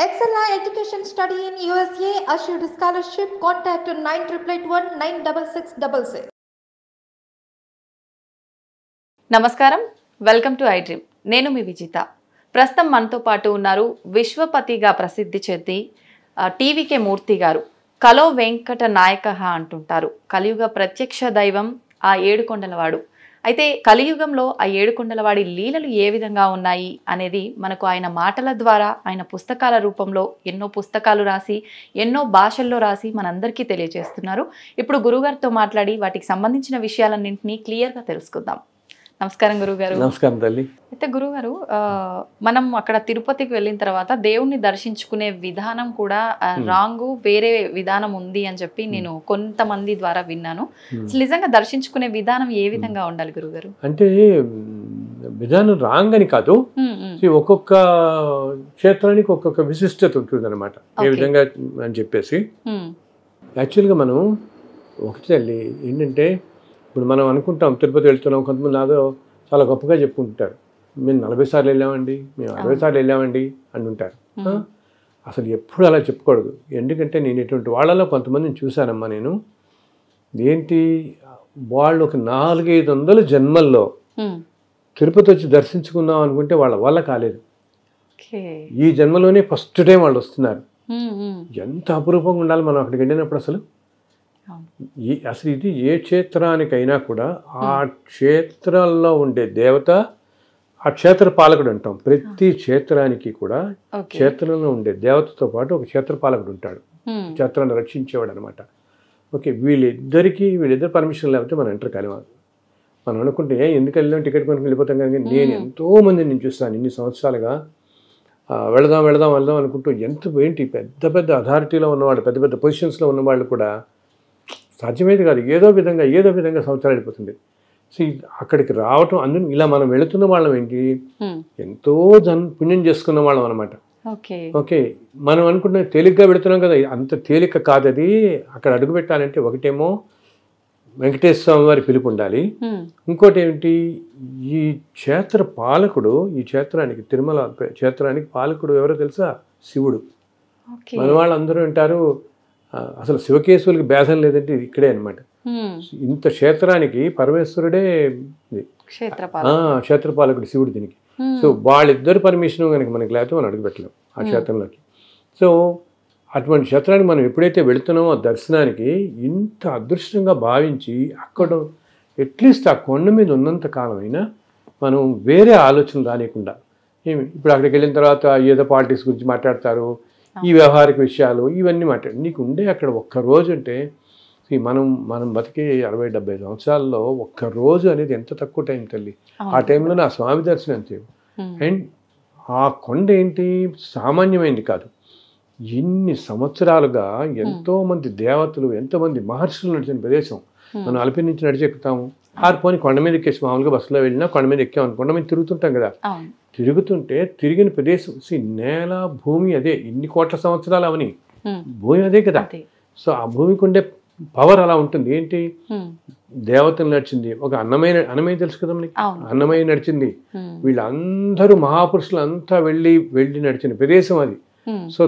Excella Education Study in USA assured scholarship. Contact 9881 నమస్కారం, welcome to I dream. నేను మీ విజిత. ప్రస్తుతం మనతో పాటు ఉన్నారు విశ్వపతిగా ప్రసిద్ధి చెంది టీవీకే మూర్తి గారు. కలో వెంకట నాయక అంటుంటారు. కలియుగ ప్రత్యక్ష దైవం ఆ ఏడుకొండలవాడు. అయితే కలియుగంలో ఆ ఏడుకొండలవాడి లీలలు ఏ విధంగా ఉన్నాయి అనేది మనకు ఆయన మాటల ద్వారా, ఆయన పుస్తకాల రూపంలో ఎన్నో పుస్తకాలు రాసి ఎన్నో భాషల్లో రాసి మనందరికీ తెలియజేస్తున్నారు. ఇప్పుడు గురుగారితో మాట్లాడి వాటికి సంబంధించిన విషయాలన్నింటినీ క్లియర్గా తెలుసుకుందాం. నమస్కారం గురుగారు. నమస్కారం తల్లి. అయితే గురుగారు, మనం అక్కడ తిరుపతికి వెళ్ళిన తర్వాత దేవుణ్ణి దర్శించుకునే విధానం కూడా రాంగ్, వేరే విధానం ఉంది అని చెప్పి నేను కొంతమంది ద్వారా విన్నాను. అసలు నిజంగా దర్శించుకునే విధానం ఏ విధంగా ఉండాలి గురుగారు? అంటే విధానం రాంగ్ అని కాదు, ఒక్కొక్క క్షేత్రానికి ఒక్కొక్క విశిష్టత ఉంటుంది అనమాట. ఏ విధంగా అని చెప్పేసి యాక్చువల్గా మనం ఒకటి తల్లి ఏంటంటే, ఇప్పుడు మనం అనుకుంటాం తిరుపతి వెళ్తున్నాం, కొంతమంది నాదో చాలా గొప్పగా చెప్పుకుంటారు, మేము 40 సార్లు వెళ్ళామండి, మేము 60 సార్లు వెళ్ళామండి అని ఉంటారు. అసలు ఎప్పుడు అలా చెప్పకూడదు. ఎందుకంటే నేను ఇటువంటి వాళ్ళలో కొంతమందిని చూశానమ్మా. నేను ఏంటి, వాళ్ళు ఒక 400-500 జన్మల్లో తిరుపతి వచ్చి దర్శించుకుందాం అనుకుంటే వాళ్ళ వల్ల కాలేదు. ఈ జన్మలోనే ఫస్ట్ టైం వాళ్ళు వస్తున్నారు. ఎంత అపురూపంగా ఉండాలి మనం అక్కడికి వెళ్ళినప్పుడు. అసలు ఇది ఏ క్షేత్రానికైనా కూడా ఆ క్షేత్రాల్లో ఉండే దేవత ఆ క్షేత్ర పాలకుడు అంటాం. ప్రతి క్షేత్రానికి కూడా క్షేత్రంలో ఉండే దేవతతో పాటు ఒక క్షేత్ర పాలకుడు ఉంటాడు, క్షేత్రాన్ని రక్షించేవాడు అనమాట. ఓకే, వీళ్ళిద్దరు పర్మిషన్ లేకపోతే మనం ఎంటర్ కాలేవాడు. మనం అనుకుంటే ఎందుకు వెళ్ళాం, టికెట్ కొనుక్కి వెళ్ళిపోతాం. కానీ నేను ఎంతోమంది నేను చూస్తాను ఇన్ని సంవత్సరాలుగా, వెళదాం అనుకుంటూ ఏంటి పెద్ద పెద్ద అథారిటీలో ఉన్నవాళ్ళు, పెద్ద పెద్ద పొజిషన్స్లో ఉన్నవాళ్ళు కూడా సాధ్యమైతే కాదు, ఏదో విధంగా సంవత్సరాలు వెళ్ళిపోతుంది. సో అక్కడికి రావటం, అందులో ఇలా మనం వెళుతున్న వాళ్ళం ఏంటి, ఎంతో పుణ్యం చేసుకున్న వాళ్ళం అనమాట. ఓకే, మనం అనుకుంటున్న తేలిగ్గా వెళుతున్నాం కదా, అంత తేలిక కాదు అది. అక్కడ అడుగు పెట్టాలంటే ఒకటేమో వెంకటేశ్వర స్వామి వారి పిలుపు ఉండాలి, ఇంకోటి ఏమిటి, ఈ క్షేత్ర పాలకుడు, ఈ క్షేత్రానికి తిరుమల క్షేత్రానికి పాలకుడు ఎవరో తెలుసా? శివుడు. మన వాళ్ళందరూ అంటారు అసలు శివకేశవులకి భేదం లేదంటే ఇది ఇక్కడే అనమాట. ఇంత క్షేత్రానికి పరమేశ్వరుడే క్షేత్రపాలకుడు శివుడు దీనికి. సో వాళ్ళిద్దరు పర్మిషన్ కనుక మనకి లేకపోతే మనం అడుగుపెట్టలేం ఆ క్షేత్రంలోకి. సో అటువంటి క్షేత్రానికి మనం ఎప్పుడైతే వెళుతున్నామో దర్శనానికి, ఇంత అదృష్టంగా భావించి అక్కడ అట్లీస్ట్ ఆ కొండ మీద ఉన్నంత కాలం అయినా మనం వేరే ఆలోచనలు రానియకుండా, ఇప్పుడు అక్కడికి వెళ్ళిన తర్వాత ఏదో పాలిటిక్స్ గురించి మాట్లాడతారు, ఈ వ్యవహారిక విషయాలు ఇవన్నీ నీకు ఉండే అక్కడ ఒక్కరోజు అంటే, మనం బతికే 60-70 సంవత్సరాల్లో ఒక్కరోజు అనేది ఎంత తక్కువ టైం తల్లి. ఆ టైంలో నా స్వామి దర్శనం అంతే. అండ్ ఆ కొండ ఏంటి సామాన్యమైంది కాదు. ఇన్ని సంవత్సరాలుగా ఎంతోమంది దేవతలు, ఎంతోమంది మహర్షులు నడిచిన ప్రదేశం. మనం అలిపిరి నుంచి నడిచెక్కుతాము, ఆరిపోని కొండ మీద ఎక్కేసి, మామూలుగా బస్సులో వెళ్ళినా కొండ మీద ఎక్కామని కొండ మీద తిరుగుతుంటాం కదా, తిరుగుతుంటే తిరిగిన ప్రదేశం నేల భూమి అదే. ఇన్ని కోట్ల సంవత్సరాలు అవని భూమి అదే కదా. సో ఆ భూమికి ఉండే పవర్ అలా ఉంటుంది. ఏంటి, దేవతలు నడిచింది, ఒక అన్నమయ్య తెలుసు కదా మనకి, అన్నమయ్య నడిచింది, వీళ్ళందరూ మహాపురుషులు అంతా వెళ్ళి నడిచిన ప్రదేశం అది. సో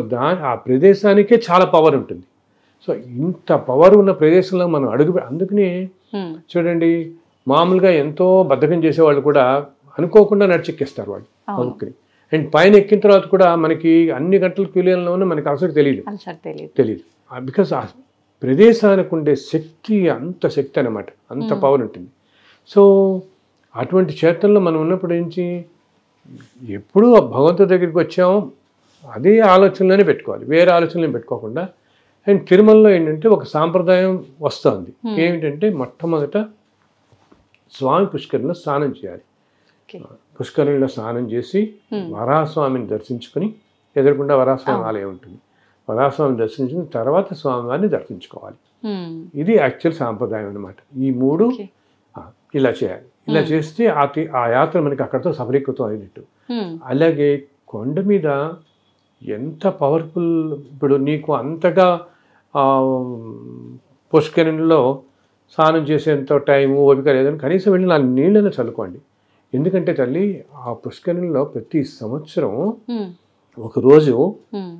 ఆ ప్రదేశానికే చాలా పవర్ ఉంటుంది. సో ఇంత పవర్ ఉన్న ప్రదేశంలో మనం అందుకనే చూడండి, మామూలుగా ఎంతో బద్ధకం చేసేవాళ్ళు కూడా అనుకోకుండా నడిచెక్కేస్తారు వాళ్ళు అనుకుని. అండ్ పైన ఎక్కిన తర్వాత కూడా మనకి అన్ని గంటల క్యూలియన్లోనే మనకి అసలు తెలియదు. బికాస్ ఆ ప్రదేశానికి ఉండే శక్తి అంత శక్తి అనమాట, అంత పవర్ ఉంటుంది. సో అటువంటి క్షేత్రంలో మనం ఉన్నప్పుడు ఏంటి, ఎప్పుడూ భగవంతుడి దగ్గరికి వచ్చాము అదే ఆలోచనలోనే పెట్టుకోవాలి, వేరే ఆలోచనలు పెట్టుకోకుండా. అండ్ తిరుమలలో ఏంటంటే ఒక సాంప్రదాయం వస్తుంది. ఏమిటంటే మొట్టమొదట స్వామి పుష్కరిలో స్నానం చేయాలి. పుష్కరిణిలో స్నానం చేసి వరాహస్వామిని దర్శించుకుని, ఎదురుకుండా వరాహస్వామి ఆలయం ఉంటుంది, వరాహస్వామిని దర్శించిన తర్వాత స్వామివారిని దర్శించుకోవాలి. ఇది యాక్చువల్ సాంప్రదాయం అనమాట. ఈ మూడు ఇలా చేయాలి. ఇలా చేస్తే ఆ యాత్ర మనకి అక్కడితో సఫలీకృతం అయినట్టు. అలాగే కొండ మీద ఎంత పవర్ఫుల్, ఇప్పుడు నీకు అంతగా పుష్కరిణిలో స్నానం చేసేంత టైము ఓపిక లేదని కనీసం వెళ్ళి 4 నీళ్ళని చల్లుకోండి. ఎందుకంటే తల్లి ఆ పుష్కరిణిలో ప్రతి సంవత్సరం ఒకరోజు ఉమ్,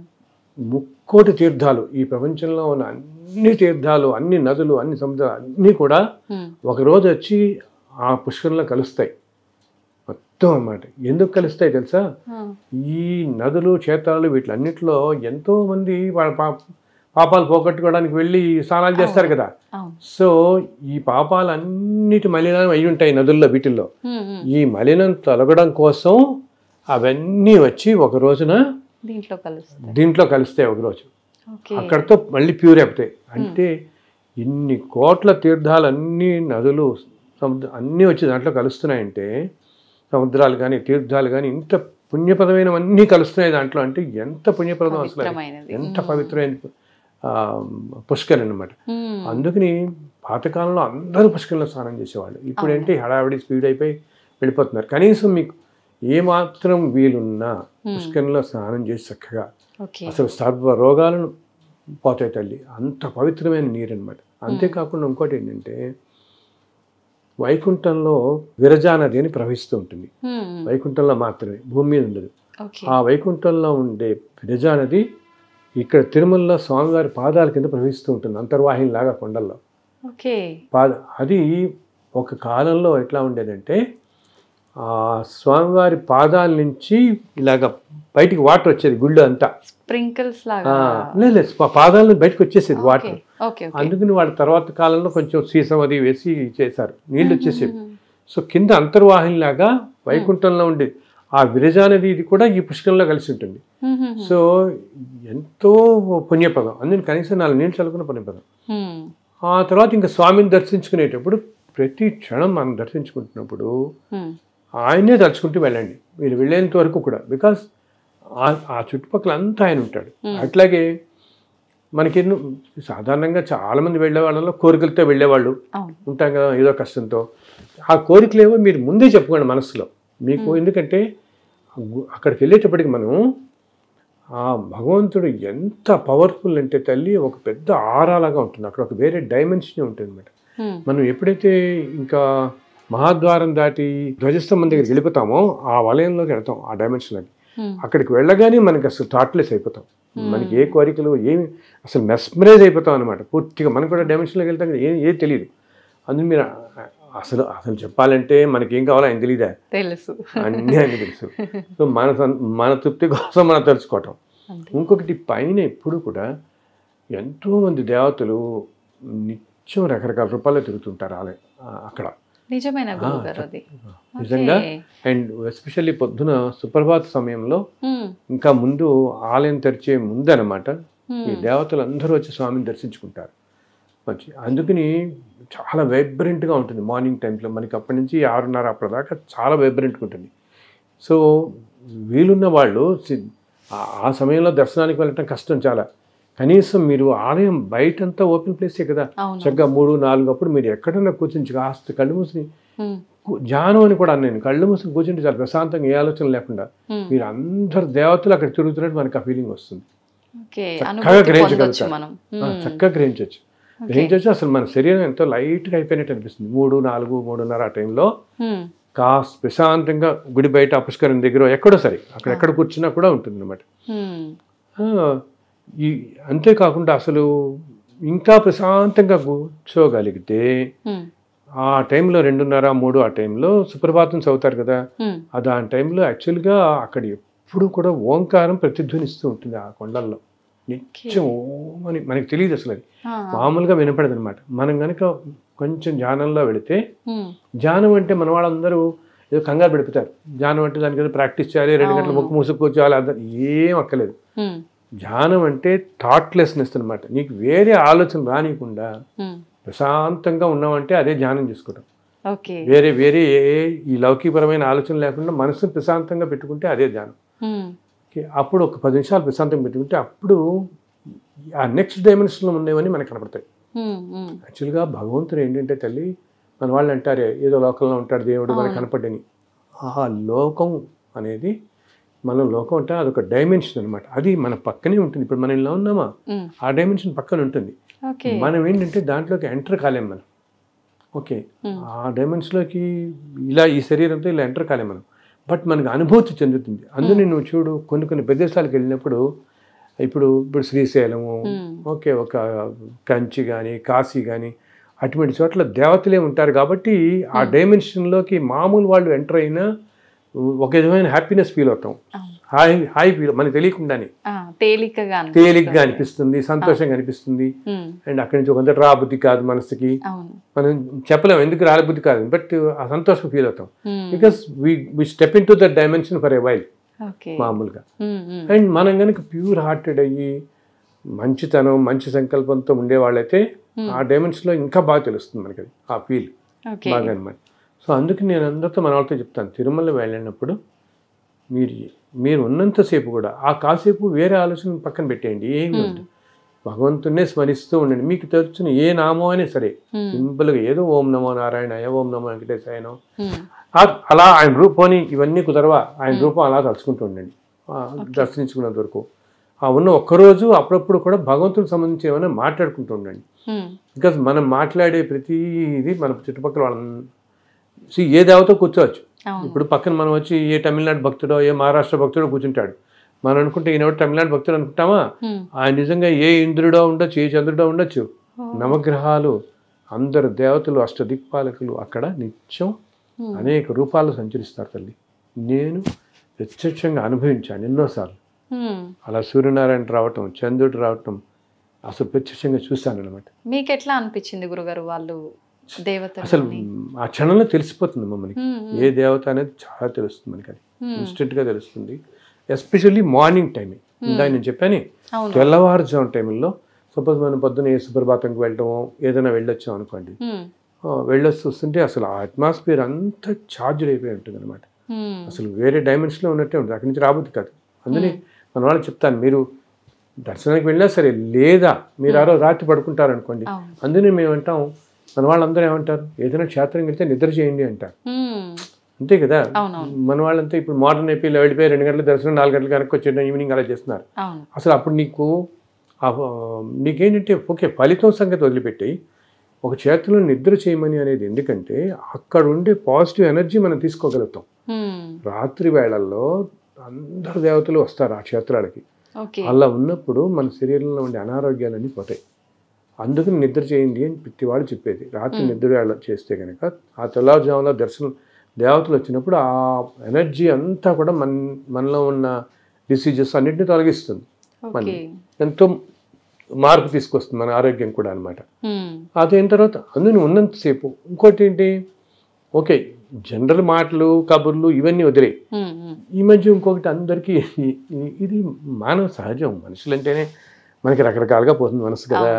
ముక్కోటి తీర్థాలు, ఈ ప్రపంచంలో ఉన్న అన్ని తీర్థాలు, అన్ని నదులు, అన్ని సముద్రాలు అన్నీ కూడా ఉమ్, ఒకరోజు వచ్చి ఆ పుష్కరంలో కలుస్తాయి మొత్తం అన్నమాట. ఎందుకు కలుస్తాయి తెలుసా? ఆ, ఈ నదులు, క్షేత్రాలు వీటిలన్నిటిలో ఎంతోమంది వాళ్ళ పాపాలు పోగొట్టుకోవడానికి వెళ్ళి స్నానాలు చేస్తారు కదా. అవును. సో ఈ పాపాలన్నిటి మలినం అయి ఉంటాయి నదుల్లో, వీటిల్లో. ఉమ్, ఉమ్, ఈ మలినం తొలగడం కోసం అవన్నీ వచ్చి ఒక రోజున దీంట్లో కలుస్తాయి. కలుస్తాయి ఒకరోజు. ఓకే. అక్కడితో మళ్ళీ ప్యూర్ అయిపోతాయి. అంటే ఇన్ని కోట్ల తీర్థాలు, అన్ని నదులు, సముద్రం అన్నీ వచ్చి దాంట్లో కలుస్తున్నాయంటే, సముద్రాలు కానీ తీర్థాలు కానీ ఇంత పుణ్యప్రదమైనవన్నీ కలుస్తున్నాయి దాంట్లో. అంటే ఎంత పుణ్యప్రదం అసలు, పవిత్రమైనది. ఎంత పవిత్రమైన పుష్కరం అన్నమాట. ఉమ్, అందుకని పాతకాలంలో అందరూ పుష్కరంలో స్నానం చేసేవాళ్ళు. ఇప్పుడు ఏంటి హడావిడి స్పీడ్ అయిపోయి వెళ్ళిపోతున్నారు. కనీసం మీకు ఏమాత్రం వీలున్నా పుష్కరంలో స్నానం చేసి చక్కగా ఓకే. అసలు సర్వ రోగాలను పోతాయి తల్లి. అంత పవిత్రమైన నీరు అనమాట. అంతేకాకుండా ఇంకోటి ఏంటంటే, వైకుంఠంలో విరజా నది అని ప్రవహిస్తూ ఉంటుంది. ఉమ్, ఉమ్, వైకుంఠంలో మాత్రమే, భూమి మీద ఉండదు. ఓకే. ఆ వైకుంఠంలో ఉండే విరజా నది ఇక్కడ తిరుమలలో స్వామివారి పాదాల కింద ప్రవహిస్తూ ఉంటుంది, అంతర్వాహినిలాగా కొండల్లో. ఓకే. అది ఒక కాలంలో ఎట్లా ఉండేదంటే, ఆ స్వామివారి పాదాల నుంచి ఇలాగ బయటికి వాటర్ వచ్చేది గుళ్ళు అంతా. స్ప్రింకిల్స్ లాగా. లేదు, పాదాల బయటకు వచ్చేసేది వాటర్. ఓకే. ఓకే. అందుకని వాళ్ళ తర్వాత కాలంలో కొంచెం సీసం అది వేసి చేశారు, నీళ్ళు వచ్చేసేవి. సో కింద అంతర్వాహినిలాగా వైకుంఠంలో ఉండేది. ఆ విరజా నది ఇది కూడా ఈ పుష్కరంలో కలిసి ఉంటుంది. ఉమ్, ఉమ్, సో ఎంతో పుణ్యపదం. అందుకని కనీసం 4 నీళ్ళు చల్లుకున్న పుణ్యపదం. ఉమ్, ఆ తర్వాత ఇంకా స్వామిని దర్శించుకునేటప్పుడు ప్రతి క్షణం మనం దర్శించుకుంటున్నప్పుడు ఉమ్, ఆయనే తలుచుకుంటూ వెళ్ళండి మీరు వెళ్ళేంత వరకు కూడా. బికాస్ ఆ చుట్టుపక్కల అంతా ఆయన ఉంటాడు. అట్లాగే మనకి సాధారణంగా చాలామంది వెళ్ళే వాళ్ళలో కోరికలతో వెళ్ళేవాళ్ళు అవును. ఉంటాం కదా, ఏదో కష్టంతో. ఆ కోరికలేవో మీరు ముందే చెప్పుకోండి మనసులో మీకు. ఎందుకంటే అక్కడికి వెళ్ళేటప్పటికి మనం ఆ భగవంతుడు ఎంత పవర్ఫుల్ అంటే తల్లి, ఒక పెద్ద ఆరాలాగా ఉంటుంది అక్కడ, ఒక వేరే డైమెన్షన్ ఉంటుంది అనమాట. ఉమ్, మనం ఎప్పుడైతే ఇంకా మహాద్వారం దాటి ధ్వజస్తంభం దగ్గరికి వెళ్ళిపోతామో ఆ వలయంలోకి వెళ్తాం, ఆ డైమెన్షన్లోకి. ఉమ్, అక్కడికి వెళ్ళగానే మనకి అసలు థాట్లెస్ అయిపోతాం. మనకి ఏ కోరికలు ఏమి, అసలు మెస్మరైజ్ అయిపోతాం అనమాట పూర్తిగా. మనం కూడా డైమెన్షన్లోకి వెళ్తాం కదా, ఏది తెలియదు. అందుకు మీరు అసలు చెప్పాలంటే మనకి ఏం కావాలో ఆయన తెలియదా? తెలుసు. అన్నీ ఆయన తెలుసు. సో మన తృప్తి కోసం మనం తెలుసుకోవటం. ఇంకొకటి పైన ఎప్పుడు కూడా ఎంతోమంది దేవతలు నిత్యం రకరకాల రూపాల్లో తిరుగుతుంటారు అక్కడ. నిజమైన గురుగారు అది. నిజంగా. అండ్ ఎస్పెషల్లీ పొద్దున సుప్రభాత సమయంలో ఇంకా ముందు ఆలయం తెరిచే ముందు అనమాట ఈ దేవతలు అందరూ వచ్చి స్వామిని దర్శించుకుంటారు మంచి. అందుకని చాలా వైబ్రెంట్గా ఉంటుంది మార్నింగ్ టైంలో. మనకి అప్పటి నుంచి 6:30 అప్పటిదాకా చాలా వైబ్రెంట్గా ఉంటుంది. సో వీలున్న వాళ్ళు ఆ సమయంలో దర్శనానికి వెళ్ళటం కష్టం చాలా. కనీసం మీరు ఆలయం బయటంతా ఓపెన్ ప్లేసే కదా, చక్కగా 3-4 అప్పుడు మీరు ఎక్కడన్నా కూర్చుని కాస్త కళ్ళు మూసి ధ్యానం అని కూడా నేను కళ్ళు మూసి కూర్చుంటే చాలా ప్రశాంతంగా, ఏ ఆలోచన లేకుండా మీరు అందరు దేవతలు అక్కడ తిరుగుతున్నట్టు మనకు ఆ ఫీలింగ్ వస్తుంది. చక్కగా గ్రహించగలుగుతాం, చక్కగా గ్రహించవచ్చు. అసలు మన శరీరం ఎంతో లైట్గా అయిపోయినట్టు అనిపిస్తుంది. 3-4-3:30 ఆ టైంలో కాస్త ప్రశాంతంగా గుడి బయట పుష్కరం దగ్గర ఎక్కడో సరే అక్కడెక్కడ కూర్చున్నా కూడా ఉంటుంది అనమాట. అంతేకాకుండా అసలు ఇంకా ప్రశాంతంగా కూర్చోగలిగితే ఆ టైంలో 2:30-3 ఆ టైంలో సుప్రభాతం చదువుతారు కదా, అది ఆ టైంలో యాక్చువల్గా అక్కడ ఎప్పుడు కూడా ఓంకారం ప్రతిధ్వనిస్తూ ఉంటుంది ఆ కొండల్లో నిత్యం. ఓమని మనకి తెలియదు అసలు, అది మామూలుగా వినపడదు అనమాట. మనం కనుక కొంచెం ధ్యానంలో వెళితే, ధ్యానం అంటే మన వాళ్ళందరూ ఏదో కంగారు పెడిపోతారు. ధ్యానం అంటే దానికి ఏదో ప్రాక్టీస్ చేయాలి, 2 గంటలు ముక్కు మూసుకు కూర్చోవాలి, అర్థం ఏం అక్కలేదు. ధ్యానం అంటే థాట్లెస్నెస్ అనమాట. నీకు వేరే ఆలోచన రానియకుండా ప్రశాంతంగా ఉన్నామంటే అదే ధ్యానం చేసుకోవడం. వేరే వేరే ఈ లౌకికపరమైన ఆలోచన లేకుండా మనసును ప్రశాంతంగా పెట్టుకుంటే అదే ధ్యానం. అప్పుడు ఒక 10 నిమిషాలు ప్రశాంతంగా పెట్టుకుంటే అప్పుడు ఆ నెక్స్ట్ డైమెన్షన్లో ఉండేవన్నీ మనకు కనపడతాయి. యాక్చువల్గా భగవంతుడు ఏంటంటే తల్లి, మన వాళ్ళు అంటారే ఏదో లోకంలో ఉంటాడు దేవుడు మనకు కనపడని. ఆ లోకం అనేది, మన లోకం అంటే అదొక డైమెన్షన్ అనమాట. అది మన పక్కనే ఉంటుంది. ఇప్పుడు మనం ఇలా ఉన్నామా, ఆ డైమెన్షన్ పక్కన ఉంటుంది. మనం ఏంటంటే దాంట్లోకి ఎంటర్ కాలేం మనం. ఓకే, ఆ డైమెన్షన్లోకి ఇలా ఈ శరీరంతో ఇలా ఎంటర్ కాలేం మనం. బట్ మనకు అనుభూతి చెందుతుంది. అందుని నువ్వు చూడు కొన్ని ప్రదేశాలకు వెళ్ళినప్పుడు ఇప్పుడు శ్రీశైలము, ఓకే, ఒక కంచి కానీ కాశీ కానీ అటువంటి చోట్ల దేవతలే ఉంటారు కాబట్టి ఆ డైమెన్షన్లోకి మామూలు వాళ్ళు ఎంటర్ అయినా ఒక విధమైన హ్యాపీనెస్ ఫీల్ అవుతాం. హాయి ఫీల్ మనకు తెలియకుండానే తేలిగ్గా అనిపిస్తుంది, సంతోషంగా అనిపిస్తుంది. అండ్ అక్కడి నుంచి కొంత రాబుద్ధి కాదు మనసుకి, మనం చెప్పలేము ఎందుకు రాబుద్ధి కాదు, బట్ ఆ సంతోషం ఫీల్ అవుతాం. Because we step into that dimension for a while మామూలుగా. అండ్ మనం కనుక ప్యూర్ హార్టెడ్ అయ్యి మంచితనం మంచి సంకల్పంతో ఉండేవాళ్ళైతే ఆ డైమెన్షన్లో ఇంకా బాగా తెలుస్తుంది మనకి అది, ఆ ఫీల్ బాగా అనమాట. సో అందుకే నేను అందరితో మన వాళ్ళతో చెప్తాను, తిరుమల వెళ్ళినప్పుడు మీరు ఉన్నంతసేపు కూడా ఆ కాసేపు వేరే ఆలోచన పక్కన పెట్టేయండి, ఏమి వద్దు, భగవంతునే స్మరిస్తూ ఉండండి. మీకు తెలిసిన ఏ నామం అయినా సరే సింపుల్గా ఏదో ఓం నమో నారాయణ, ఓం నమో వెంకటేశాయనో, అలా ఆయన రూపాన్ని ఇవన్నీ కుదరవా ఆయన రూపం అలా తలుచుకుంటూ ఉండండి దర్శించుకున్నంత వరకు. ఆ ఉన్న ఒక్కరోజు అప్పుడప్పుడు కూడా భగవంతుడికి సంబంధించి ఏమైనా మాట్లాడుకుంటూ ఉండండి. బికాజ్ మనం మాట్లాడే ప్రతిది మన చుట్టుపక్కల వాళ్ళని ఏ దేవతో కూర్చోవచ్చు. ఇప్పుడు పక్కన మనం వచ్చి ఏ తమిళనాడు భక్తుడో ఏ మహారాష్ట్ర భక్తుడో కూర్చుంటాడు, మనం అనుకుంటే ఈయనవాడు తమిళనాడు భక్తుడు అనుకుంటామా, ఆయన నిజంగా ఏ ఇంద్రుడో ఉండొచ్చు, ఏ చంద్రుడో ఉండొచ్చు. నవగ్రహాలు, అందరు దేవతలు, అష్టదిక్పాలకులు అక్కడ నిత్యం అనేక రూపాల్లో సంచరిస్తారు తల్లి. నేను ప్రత్యక్షంగా అనుభవించాను ఎన్నోసార్లు. అలా సూర్యనారాయణ రావటం, చంద్రుడు రావటం అసలు ప్రత్యక్షంగా చూశాను అనమాట. మీకు ఎట్లా అనిపించింది గురుగారు వాళ్ళు దేవత? అసలు ఆ క్షణంలో తెలిసిపోతుంది మనకి ఏ దేవత అనేది చాలా తెలుస్తుంది మనకి, అది ఇన్స్టెంట్గా తెలుస్తుంది. ఎస్పెషల్లీ మార్నింగ్ టైమే, ఇందాక నేను చెప్పాను తెల్లవారుజాము టైంలో. సపోజ్ మనం పొద్దున్న ఏ సుప్రభాతంకి వెళ్ళటమో ఏదైనా వెళ్ళొచ్చాం అనుకోండి, వెళ్ళొచ్చి చూస్తుంటే అసలు ఆ అట్మాస్ఫియర్ అంతా ఛార్జ్డ్ అయిపోయి ఉంటుంది అనమాట. అసలు వేరే డైమెన్షన్లో ఉన్నట్టే ఉంటుంది, అక్కడి నుంచి రాబోద్ది కాదు. అందుకని మన వాళ్ళకి చెప్తాను, మీరు దర్శనానికి వెళ్ళినా సరే లేదా మీరు ఆరో రాత్రి పడుకుంటారనుకోండి, అందుకని మేము అంటాం, మన వాళ్ళందరూ ఏమంటారు, ఏదైనా క్షేత్రం వెళ్తే నిద్ర చేయండి అంటారు. అంతే కదా, మన వాళ్ళంతా ఇప్పుడు మోడర్న్ అయిపోయి వెళ్ళిపోయి 2 గంటల దర్శనం 4 గంటలకు వెనక్కి వచ్చేయడం, ఈవినింగ్ అలా చేస్తున్నారు. అసలు అప్పుడు నీకేంటంటే ఓకే ఫలితం సంగతి వదిలిపెట్టి ఒక క్షేత్రంలో నిద్ర చేయమని అనేది ఎందుకంటే అక్కడ ఉండే పాజిటివ్ ఎనర్జీ మనం తీసుకోగలుగుతాం. రాత్రి వేళల్లో అందరు దేవతలు వస్తారు ఆ క్షేత్రాలకి, అలా ఉన్నప్పుడు మన శరీరంలో ఉండే అనారోగ్యాలన్నీ పోతాయి. అందుకని నిద్ర చేయండి అని ప్రతివాడు చెప్పేది. రాత్రి నిద్ర చేస్తే కనుక ఆ తెల్లవారుజామున దర్శనం దేవతలు వచ్చినప్పుడు ఆ ఎనర్జీ అంతా కూడా మనలో ఉన్న డిసీజెస్ అన్నింటినీ తొలగిస్తుంది, మన ఎంతో మార్పు తీసుకొస్తుంది మన ఆరోగ్యం కూడా అనమాట. అదైన తర్వాత అందుని ఉన్నంతసేపు ఇంకోటి ఏంటి, ఓకే జనరల్ మాటలు కబుర్లు ఇవన్నీ వదిలే. ఈ మధ్య ఇంకొకటి అందరికీ ఇది మానవ సహజం, మనుషులంటేనే మనకి రకరకాలుగా పోతుంది మనసు కదా,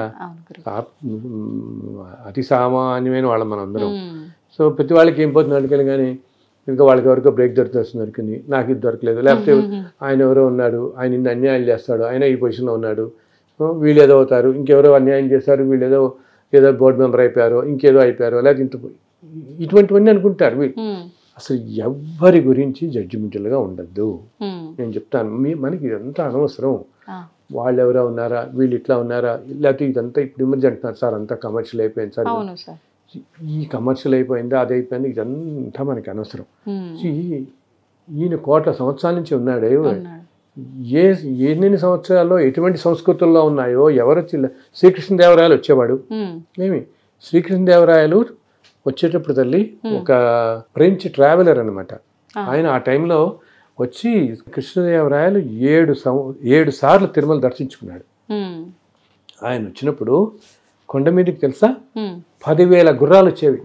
అతి సామాన్యమైన వాళ్ళం మనం అందరం. సో ప్రతి వాళ్ళకి ఏం పోతుంది అడిగాను, కానీ ఇంకా వాళ్ళకి ఎవరికో బ్రేక్ దొరికింది, నాకు ఇది దొరకలేదు, లేకపోతే ఆయన ఎవరో ఉన్నాడు, ఆయన ఇన్ని అన్యాయం చేస్తాడు, ఆయన ఈ పొజిషన్లో ఉన్నాడు, వీళ్ళు ఏదో అవుతారు, ఇంకెవరో అన్యాయం చేశారు, వీళ్ళు ఏదో బోర్డు మెంబర్ అయిపోయారో ఇంకేదో అయిపోయారో, లేకపోతే ఇటువంటివన్నీ అనుకుంటారు వీళ్ళు. అసలు ఎవ్వరి గురించి జడ్జిమెంటల్గా ఉండద్దు. నేను చెప్తాను, మనకి ఇదంతా అనవసరం. వాళ్ళు ఎవరో ఉన్నారా, వీళ్ళు ఇట్లా ఉన్నారా, లేకపోతే ఇదంతా ఇప్పుడు ఈ మధ్య అంటున్నారు సార్ అంతా కమర్షియల్ అయిపోయింది సార్, ఈ కమర్షియల్ అయిపోయిందా అది అయిపోయింది, ఇదంతా మనకి అనవసరం. ఈయన కోట్ల సంవత్సరాల నుంచి ఉన్నాడే, ఎన్ని సంవత్సరాల్లో ఎటువంటి సంస్కృతుల్లో ఉన్నాయో ఎవరు శ్రీకృష్ణదేవరాయలు వచ్చేవాడు. ఏమి శ్రీకృష్ణదేవరాయలు వచ్చేటప్పుడు తల్లి ఒక ఫ్రెంచ్ ట్రావెలర్ అనమాట. ఆయన ఆ టైంలో వచ్చి కృష్ణదేవరాయలు 7 సార్లు తిరుమల దర్శించుకున్నాడు. ఆయన వచ్చినప్పుడు కొండ మీదకి తెలుసా 10,000 గుర్రాలు వచ్చేవి.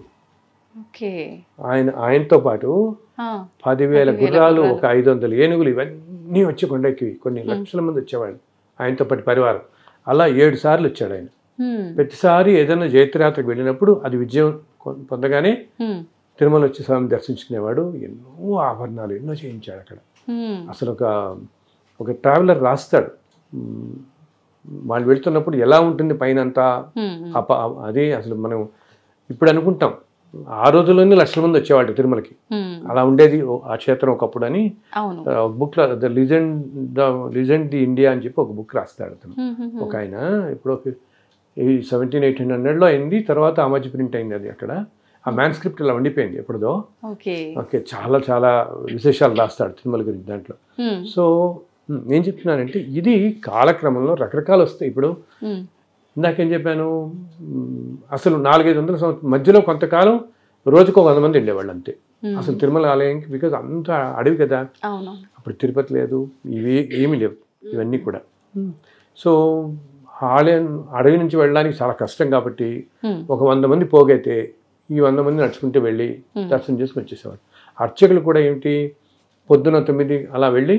ఆయనతో పాటు 10,000 గుర్రాలు, ఒక 500 ఏనుగులు, ఇవన్నీ వచ్చి కొండకి కొన్ని లక్షల మంది వచ్చేవాళ్ళు ఆయనతో పాటు పరివారం. అలా 7 సార్లు వచ్చాడు ఆయన. ప్రతిసారి ఏదైనా జైత్రయాత్రకు వెళ్ళినప్పుడు అది విజయం పొందగానే తిరుమల వచ్చి స్వామి దర్శించుకునేవాడు. ఎన్నో ఆభరణాలు ఎన్నో చేయించాడు అక్కడ. అసలు ఒక ట్రావెలర్ రాస్తాడు వాళ్ళు వెళ్తున్నప్పుడు ఎలా ఉంటుంది పైన అంతా. అదే అసలు మనం ఇప్పుడు అనుకుంటాం, ఆ రోజుల్లోనే లక్షల మంది వచ్చేవాళ్ళు తిరుమలకి, అలా ఉండేది ఆ క్షేత్రం ఒకప్పుడు అని. ఒక book the legend the India అని చెప్పి ఒక బుక్ రాస్తాడు అతను. ఒక ఆయన ఇప్పుడు 1700-1800లో అయింది, తర్వాత ఆ మధ్య ప్రింట్ అయింది అది అక్కడ. ఆ మ్యాన్ స్క్రిప్ట్ ఇలా ఉండిపోయింది ఎప్పుడుదో. ఓకే. ఓకే, చాలా చాలా విశేషాలు రాస్తాడు తిరుమల గురించి దాంట్లో. సో నేను చెప్తున్నానంటే ఇది కాలక్రమంలో రకరకాలు వస్తాయి. ఇప్పుడు ఇందాకేం చెప్పాను, అసలు 400-500 సంవత్సరం మధ్యలో కొంతకాలం రోజుకో 100 మంది ఉండేవాళ్ళు అంతే అసలు తిరుమల ఆలయంకి. బికాజ్ అంత అడవి కదా, అప్పుడు తిరుపతి లేదు, ఇవి ఏమీ లేవు ఇవన్నీ కూడా. సో ఆలయం అడవి నుంచి వెళ్ళడానికి చాలా కష్టం కాబట్టి ఒక 100 మంది పోగైతే ఈ 100 మంది నడుచుకుంటూ వెళ్ళి దర్శనం చేసుకుని వచ్చేసేవాడు. అర్చకులు కూడా ఏమిటి, పొద్దున 9 అలా వెళ్ళి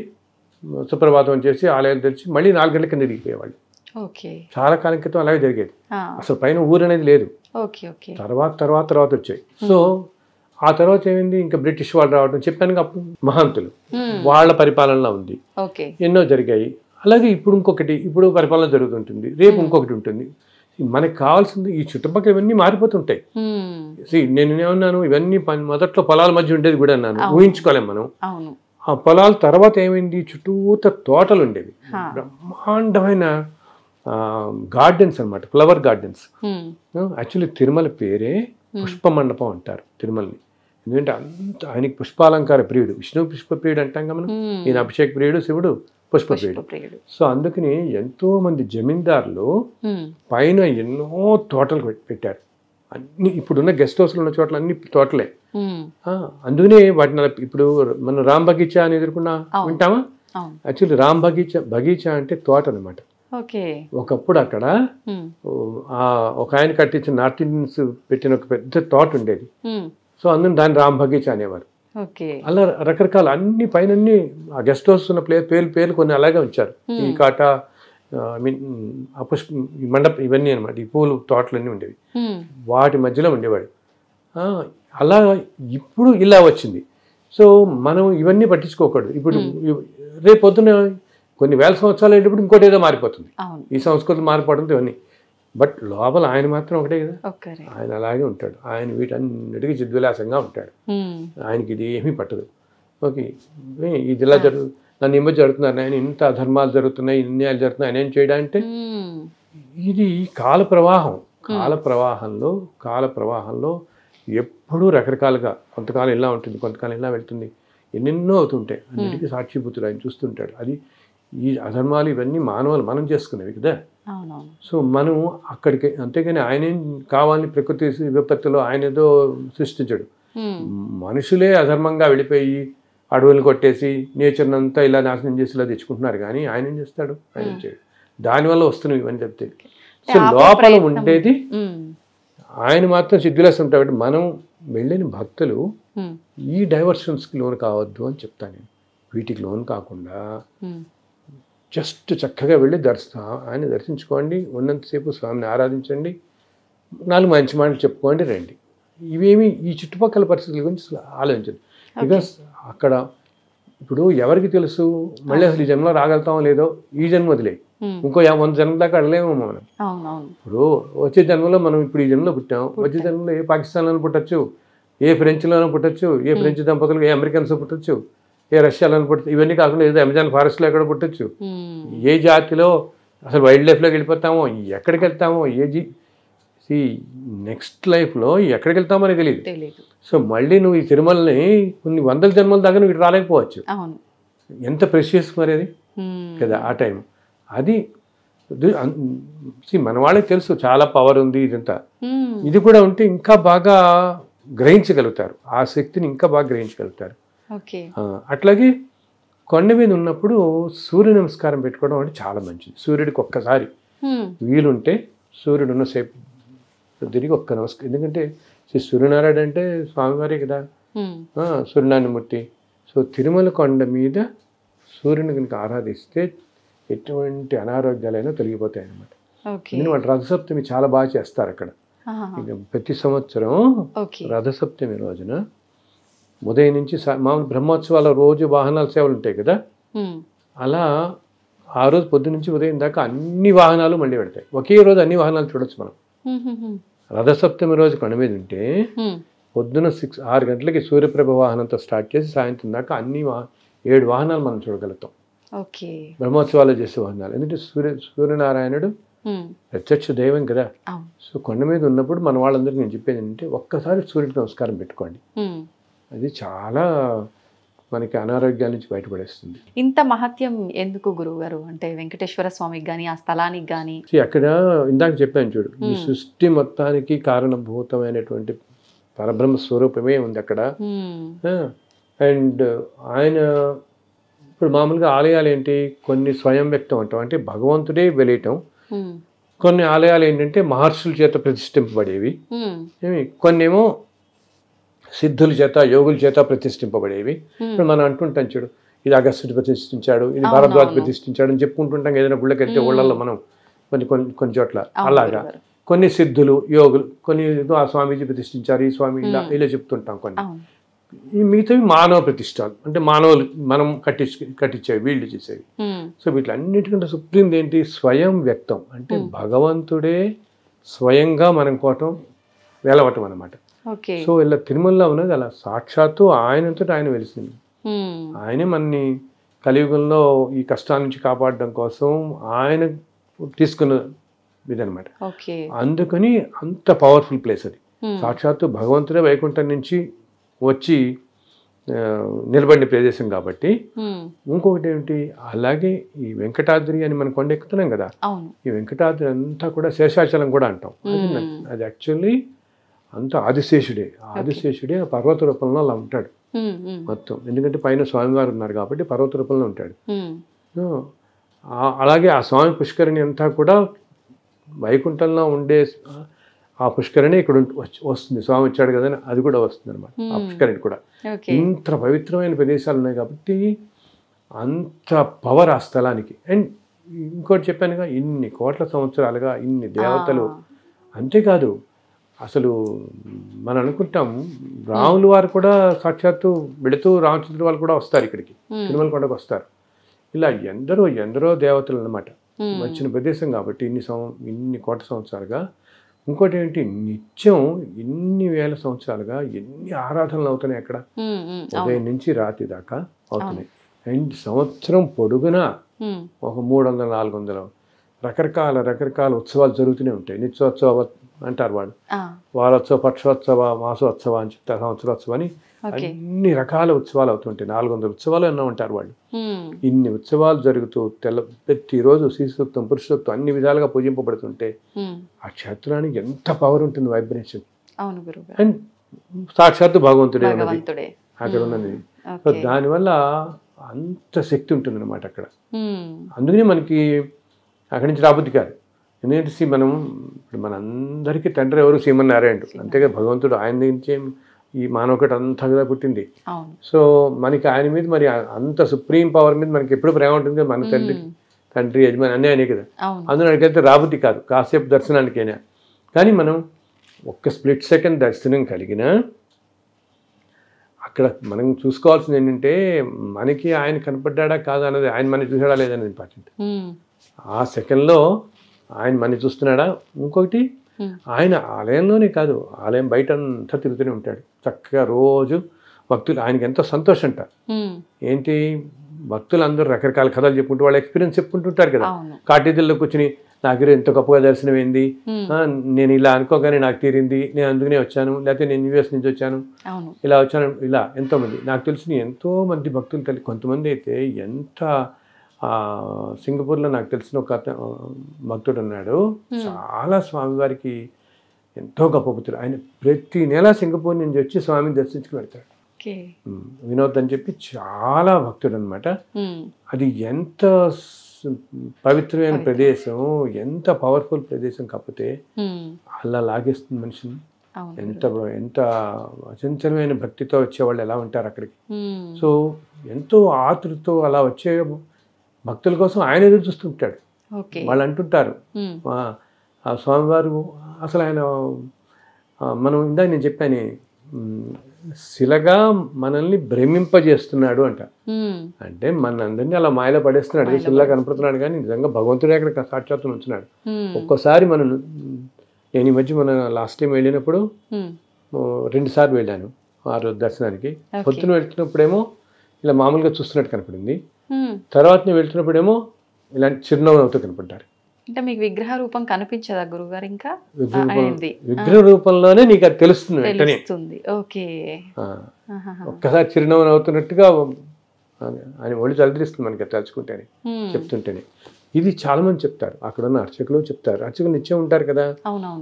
సుప్రభాతం చేసి ఆలయాలు తెరిచి మళ్ళీ 4 గంటల కింద దిగిపోయేవాళ్ళు. చాలా కాలం క్రితం అలాగే జరిగేది. అసలు పైన ఊరు అనేది లేదు, తర్వాత వచ్చాయి. సో ఆ తర్వాత ఏమైంది, ఇంకా బ్రిటిష్ వాళ్ళు రావడం చెప్పాను అప్పుడు మహంతులు వాళ్ళ పరిపాలనలో ఉంది, ఎన్నో జరిగాయి. అలాగే ఇప్పుడు పరిపాలన జరుగుతుంటుంది, రేపు ఇంకొకటి ఉంటుంది. మనకి కావాల్సింది ఈ చుట్టుపక్కల ఇవన్నీ మారిపోతుంటాయి. నేను ఏమన్నాను, ఇవన్నీ మొదట్లో పొలాల మధ్య ఉండేది కూడా అన్నాను, ఊహించుకోలేం మనం. ఆ పొలాల తర్వాత ఏమైంది, చుట్టూత తోటలు ఉండేవి, బ్రహ్మాండమైన గార్డెన్స్ అనమాట, ఫ్లవర్ గార్డెన్స్. యాక్చువల్లీ తిరుమల పేరే పుష్ప మండపం అంటారు తిరుమలని. ఎందుకంటే అంత ఆయనకి పుష్పాలంకార ప్రియుడు, విష్ణు పుష్ప ప్రియుడు అంటాం కదా మనం, ఈయన అభిషేక్ ప్రియుడు, శివుడు పుష్ప ప్రియుడు. సో అందుకని ఎంతో మంది జమీందారులు పైన ఎన్నో తోటలు పెట్టారు. అన్ని ఇప్పుడున్న గెస్ట్ హౌస్లు ఉన్న చోట్ల అన్ని తోటలే. అందుకనే వాటిని ఇప్పుడు మనం రామ్ బగీచా అని ఎదుర్కొన్నా వింటామా. యాక్చువల్లీ రామ్ బగీచా అంటే తోట అనమాట. ఒకప్పుడు అక్కడ ఒక ఆయన కట్టించిన నార్త్ ఇండియన్స్ పెట్టిన ఒక పెద్ద తోట ఉండేది. సో అందులో దాన్ని రామ్ బగీచా అనేవారు. అలా రకరకాల అన్ని పైన ఆ గెస్ట్ హౌస్ ఉన్న పేర్లు కొన్ని అలాగే ఉంచారు. ఈ కాట మండప ఇవన్నీ అనమాట, ఈ పూలు తోటలన్నీ ఉండేవి, వాటి మధ్యలో ఉండేవాడు. అలా ఇప్పుడు ఇలా వచ్చింది. సో మనం ఇవన్నీ పట్టించుకోకూడదు. ఇప్పుడు రేపు పొద్దున కొన్ని వేల సంవత్సరాలు అయ్యేటప్పుడు ఇంకోటి ఏదో మారిపోతుంది, ఈ సంస్కృతి మారిపోవడంతో ఇవన్నీ. బట్ లోపల ఆయన మాత్రం ఒకటే కదా, ఆయన అలాగే ఉంటాడు. ఆయన వీటన్నిటికీ చిద్విలాసంగా ఉంటాడు. ఆయనకి ఇది ఏమీ పట్టదు. ఓకే, ఇది ఇలా నన్ను ఏమో జరుగుతున్నారు, ఆయన ఇంత అధర్మాలు జరుగుతున్నాయి, ఇన్యాయాలు జరుగుతున్నాయి, ఆయన ఏం చేయడంటే ఇది కాల ప్రవాహంలో ఎప్పుడూ రకరకాలుగా కొంతకాలం ఇలా ఉంటుంది, కొంతకాలం ఇలా వెళ్తుంది, ఎన్నెన్నో అవుతుంటాయి. అన్నిటికీ సాక్షిభూతుడు ఆయన చూస్తుంటాడు. అది ఈ అధర్మాలు ఇవన్నీ మనం చేసుకునేవి కదా. సో మనం అక్కడికి, అంతేగాని ఆయనేం కావాలని ప్రకృతి విపత్తులో ఆయన ఏదో సృష్టించడు. మనుషులే అధర్మంగా వెళ్ళిపోయి అడవులను కొట్టేసి నేచర్ని అంతా ఇలా నాశనం చేసి ఇలా తెచ్చుకుంటున్నారు. కానీ ఆయన ఏం చేస్తాడు, ఆయన ఏం చేయడు. దానివల్ల వస్తున్నాయి ఇవన్నీ చెప్తే. సో లోపల ఉండేది ఆయన మాత్రం సిద్ధిలేసి ఉంటాడు. మనం వెళ్ళిన భక్తులు ఈ డైవర్షన్స్కి లోన్ కావద్దు అని చెప్తాను నేను. వీటికి లోన్ కాకుండా జస్ట్ చక్కగా వెళ్ళి ఆయన దర్శించుకోండి, ఉన్నంతసేపు స్వామిని ఆరాధించండి, 4 మంచి మాటలు చెప్పుకోండి, రండి. ఇవేమి ఈ చుట్టుపక్కల పరిస్థితుల గురించి ఆలోచించండి. బికాస్ అక్కడ ఇప్పుడు ఎవరికి తెలుసు మళ్ళీ అసలు ఈ జన్మలో రాగలుగుతామో లేదో, ఈ జన్మ వదిలే ఇంకో 100 జన్మ దాకా అడలేమో మనం. ఇప్పుడు వచ్చే జన్మలో మనం ఇప్పుడు ఈ జన్మలో పుట్టాం, వచ్చే జన్మలో ఏ పాకిస్తాన్లోనూ పుట్టచ్చు, ఏ ఫ్రెంచ్లోనూ పుట్టచ్చు, ఏ ఫ్రెంచ్ దంపతులు ఏ అమెరికన్స్ పుట్టచ్చు, ఏ రష్యాలోనూ పుట్టచ్చు. ఇవన్నీ కాకుండా ఏదో అమెజాన్ ఫారెస్ట్లో ఎక్కడ పుట్టచ్చు. ఏ జాతిలో అసలు వైల్డ్ లైఫ్లోకి వెళ్ళిపోతామో, ఎక్కడికి వెళ్తామో, నెక్స్ట్ లైఫ్లో ఎక్కడికి వెళ్తామో అని తెలియదు. సో మళ్ళీ నువ్వు ఈ తిరుమలని కొన్ని 100 జన్మల దాకా నువ్వు ఇటు రాలేకపోవచ్చు. ఎంత ప్రెషియస్ మరి అది కదా ఆ టైం. అది మన వాళ్ళకి తెలుసు చాలా పవర్ ఉంది ఇదంతా. ఇది కూడా ఉంటే ఇంకా బాగా గ్రహించగలుగుతారు, ఆ శక్తిని ఇంకా బాగా గ్రహించగలుగుతారు. అట్లాగే కొండ మీద ఉన్నప్పుడు సూర్య నమస్కారం పెట్టుకోవడం అంటే చాలా మంచిది. సూర్యుడికి ఒక్కసారి వీలుంటే సూర్యుడు ఉన్నసేపు తిరిగి ఒక్క నమస్కారం. ఎందుకంటే సూర్యనారాయణ అంటే స్వామివారే కదా, సూర్యనారాయణమూర్తి. సో తిరుమల కొండ మీద సూర్యుని కనుక ఆరాధిస్తే ఎటువంటి అనారోగ్యాలైనా తొలగిపోతాయి అన్నమాట. ఎందుకంటే రథసప్తమి చాలా బాగా చేస్తారు అక్కడ. ప్రతి సంవత్సరం రథసప్తమి రోజున ఉదయం నుంచి మామూలు బ్రహ్మోత్సవాల రోజు వాహనాల సేవలు ఉంటాయి కదా, అలా ఆ రోజు పొద్దు నుంచి ఉదయం దాకా అన్ని వాహనాలు మళ్ళీ పెడతాయి. ఒకే రోజు అన్ని వాహనాలు చూడొచ్చు మనం. రథసప్తమి రోజు కొండ మీద ఉంటే పొద్దున 6 గంటలకి సూర్యప్రభ వాహనంతో స్టార్ట్ చేసి సాయంత్రం దాకా అన్ని 7 వాహనాలు మనం చూడగలుగుతాం. బ్రహ్మోత్సవాలు చేసే వాహనాలు. ఎందుకంటే సూర్యనారాయణుడు ప్రత్యక్ష దైవం కదా. అవును. సో కొండ మీద ఉన్నప్పుడు మన వాళ్ళందరికీ నేను చెప్పేది ఏంటంటే ఒక్కసారి సూర్యుడికి నమస్కారం పెట్టుకోండి. అది చాలా మనకి అనారోగ్యాల నుంచి బయటపడేస్తుంది. ఇంత మహత్యం ఎందుకు గురువు గారు? అంటే వెంకటేశ్వర స్వామికి కానీ ఆ స్థలానికి కానీ అక్కడ ఇందాక చెప్పాను చూడు, ఈ సృష్టి మొత్తానికి కారణభూతమైనటువంటి పరబ్రహ్మ స్వరూపమే ఉంది అక్కడ. అండ్ ఆయన ఇప్పుడు మామూలుగా ఆలయాలు ఏంటి, కొన్ని స్వయం వ్యక్తం అంటాం, అంటే భగవంతుడే వెలియటం. కొన్ని ఆలయాలు ఏంటంటే మహర్షుల చేత ప్రతిష్ఠింపబడేవి, కొన్ని ఏమో సిద్ధుల చేత యోగుల చేత ప్రతిష్ఠింపబడేవి. ఇప్పుడు మనం అంటుంటాం చూడు, ఇది అగస్త్యుడు ప్రతిష్ఠించాడు, ఇది భారద్వాజ్ ప్రతిష్ఠించాడు అని చెప్పుకుంటుంటాం ఏదైనా గుళ్ళకి వెళ్తే ఊళ్ళల్లో మనం కొన్ని చోట్ల. అలాగా కొన్ని సిద్ధులు యోగులు, కొన్ని ఆ స్వామీజీ ప్రతిష్ఠించారు, ఈ స్వామి ఇలా చెప్తుంటాం. కొన్ని ఈ మిగతావి మానవ ప్రతిష్టాలు, అంటే మానవులు మనం కట్టించేవి, వీళ్ళు చేసేవి. సో వీటిలన్నిటికంటే సుప్రీం ఏంటి, స్వయం వ్యక్తం, అంటే భగవంతుడే స్వయంగా మనం కోటం వేలవటం అనమాట. సో ఇలా తిరుమలలో ఉన్నది అలా సాక్షాత్తు ఆయనతో ఆయన వెలిసింది. ఆయనే మనని కలియుగంలో ఈ కష్టాల నుంచి కాపాడడం కోసం ఆయన తీసుకున్న ఇదనమాట. అందుకని అంత పవర్ఫుల్ ప్లేస్ అది. సాక్షాత్తు భగవంతుడే వైకుంఠం నుంచి వచ్చి నిలబడిన ప్రదేశం కాబట్టి. ఇంకొకటి ఏమిటి, అలాగే ఈ వెంకటాద్రి అని మనం కొండ ఎక్కుతున్నాం కదా, ఈ వెంకటాద్రి అంతా కూడా శేషాచలం కూడా అంటాం. అది యాక్చువల్లీ అంతా ఆదిశేషుడే. ఆదిశేషుడే ఆ పర్వత రూపంలో అలా ఉంటాడు మొత్తం, ఎందుకంటే పైన స్వామివారు ఉన్నారు కాబట్టి పర్వత రూపంలో ఉంటాడు. అలాగే ఆ స్వామి పుష్కరిణి అంతా కూడా వైకుంఠంలో ఉండే ఆ పుష్కరిణి ఇక్కడ వస్తుంది, స్వామి వచ్చాడు కదా అది కూడా వస్తుంది అనమాట. ఆ పుష్కరిణి కూడా ఇంత పవిత్రమైన ప్రదేశాలు ఉన్నాయి కాబట్టి అంత పవర్ ఆ స్థలానికి. అండ్ ఇంకోటి చెప్పానుగా, ఇన్ని కోట్ల సంవత్సరాలుగా ఇన్ని దేవతలు. అంతేకాదు అసలు మనం అనుకుంటాం రాములు వారు కూడా సాక్షాత్తు వెళుతూ రామచంద్ర వాళ్ళు కూడా వస్తారు ఇక్కడికి, తిరుమల కొండకు వస్తారు. ఇలా ఎందరో దేవతలు అన్నమాట వచ్చిన ప్రదేశం కాబట్టి ఇన్ని కోట్ల సంవత్సరాలుగా. ఇంకోటి ఏంటి, నిత్యం ఇన్ని వేల సంవత్సరాలుగా ఎన్ని ఆరాధనలు అవుతున్నాయి అక్కడ, ఉదయం నుంచి రాత్రి దాకా అవుతున్నాయి. అండ్ సంవత్సరం పొడుగునా ఒక 300-400 రకరకాల ఉత్సవాలు జరుగుతూనే ఉంటాయి. నిత్యోత్సవ అంటారు వాళ్ళు, వారోత్సవ, పక్షోత్సవ, మాసోత్సవ అని చెప్తారు, సంవత్సరోత్సవం అని అన్ని రకాల ఉత్సవాలు అవుతుంటాయి. 400 ఉత్సవాలు ఎన్నో ఉంటారు వాళ్ళు. ఇన్ని ఉత్సవాలు జరుగుతూ ప్రతిరోజు శ్రీసూక్తం, పురుషోక్తం అన్ని విధాలుగా పూజింపబడుతుంటే ఆ క్షేత్రానికి ఎంత పవర్ ఉంటుంది, వైబ్రేషన్. అండ్ సాక్షాత్తు భగవంతుడే ఉన్నది అక్కడ ఉన్నది. సో దానివల్ల అంత శక్తి ఉంటుంది అనమాట అక్కడ. అందుకనే మనకి అక్కడి నుంచి రాబుద్ది కాదు. ఎందుకంటే మనం ఇప్పుడు మనందరికీ తండ్రి ఎవరు, శ్రీమన్నారాయణుడు. అంతేగా భగవంతుడు ఆయన నుంచే ఈ మానవకట అంతా కదా పుట్టింది. సో మనకి ఆయన మీద మరి అంత సుప్రీం పవర్ మీద మనకి ఎప్పుడు ప్రేమ ఉంటుంది కదా, మన తండ్రి యజమాని అన్నీ ఆయనే కదా. అందులో అడిగితే రాబుద్ది కాదు కాసేపు దర్శనానికైనా. కానీ మనం ఒక్క స్ప్లిట్ సెకండ్ దర్శనం కలిగినా అక్కడ మనం చూసుకోవాల్సింది ఏంటంటే మనకి ఆయన కనపడ్డా కాదా అన్నది, ఆయన మనని చూసాడా లేదనేది ఇంపార్టెంట్. ఆ సెకండ్లో ఆయన మనని చూస్తున్నాడా. ఇంకొకటి, ఆయన ఆలయంలోనే కాదు, ఆలయం బయట అంతా తిరుగుతూనే ఉంటాడు చక్కగా రోజు. భక్తులు ఆయనకి ఎంతో సంతోషం అంట. ఏంటి, భక్తులు అందరూ రకరకాల కథలు చెప్పుకుంటూ వాళ్ళ ఎక్స్పీరియన్స్ చెప్పుకుంటుంటారు కదా. కాటేజీల్లో కూర్చుని నాకు ఎంత గొప్పగా దర్శనమైంది, నేను ఇలా అనుకోగానే నాకు తీరింది, నేను అందుకనే వచ్చాను, లేకపోతే నేను యూఎస్ నుంచి వచ్చాను, ఇలా వచ్చాను, ఇలా ఎంతోమంది నాకు తెలిసిన ఎంతోమంది భక్తులు. కొంతమంది అయితే ఎంత సింగపూర్లో నాకు తెలిసిన ఒక భక్తుడు ఉన్నాడు, చాలా స్వామివారికి ఎంతో గొప్ప భక్తుడు. ఆయన ప్రతి నెల సింగపూర్ నుంచి వచ్చి స్వామిని దర్శించుకుని వెళ్తాడు. వినోద్ అని చెప్పి చాలా భక్తుడు అనమాట. అది ఎంత పవిత్రమైన ప్రదేశం, ఎంత పవర్ఫుల్ ప్రదేశం కాకపోతే అలా లాగేస్తుంది మనిషిని. ఎంత అచంచలమైన భక్తితో వచ్చేవాళ్ళు ఎలా ఉంటారు అక్కడికి. సో ఎంతో ఆతృతో అలా వచ్చే భక్తుల కోసం ఆయన ఎదురు చూస్తుంటాడు. వాళ్ళు అంటుంటారు ఆ స్వామివారు అసలు ఆయన, మనం ఇందాక నేను చెప్పాను, శిలగా మనల్ని భ్రమింపజేస్తున్నాడు అంట. అంటే మనందరినీ అలా మాయలో పడేస్తున్నాడు, శిలగా కనపడుతున్నాడు, కానీ నిజంగా భగవంతుడే అక్కడ సాక్షాత్తు ఉంటున్నాడు. ఒక్కోసారి నేను ఈ మధ్య లాస్ట్ టైం వెళ్ళినప్పుడు 2 సార్లు వెళ్ళాను ఆ రోజు దర్శనానికి. పొద్దున వెళ్తున్నప్పుడేమో ఇలా మామూలుగా చూస్తున్నట్టు కనపడింది, తర్వాత వెళ్తున్నప్పుడేమో ఇలాంటి చిరునవ్వుతో కనపడ్డారు. అంటే మీకు విగ్రహ రూపం కనిపించదా గురుగారు? ఇంకా విగ్రహ రూపంలోనే నీకు అది తెలుస్తుంది వెంటనే. ఓకే. ఒక్కసారి చిరునవ్వు నవ్వుతున్నట్టుగా ఆయన ఒళ్ళు చదిరిస్తుంది మనకి తలుచుకుంటేనే, చెప్తుంటేనే. ఇది చాలా మంది చెప్తారు, అక్కడ ఉన్న అర్చకులు చెప్తారు, అర్చకులు నిత్యం ఉంటారు కదా,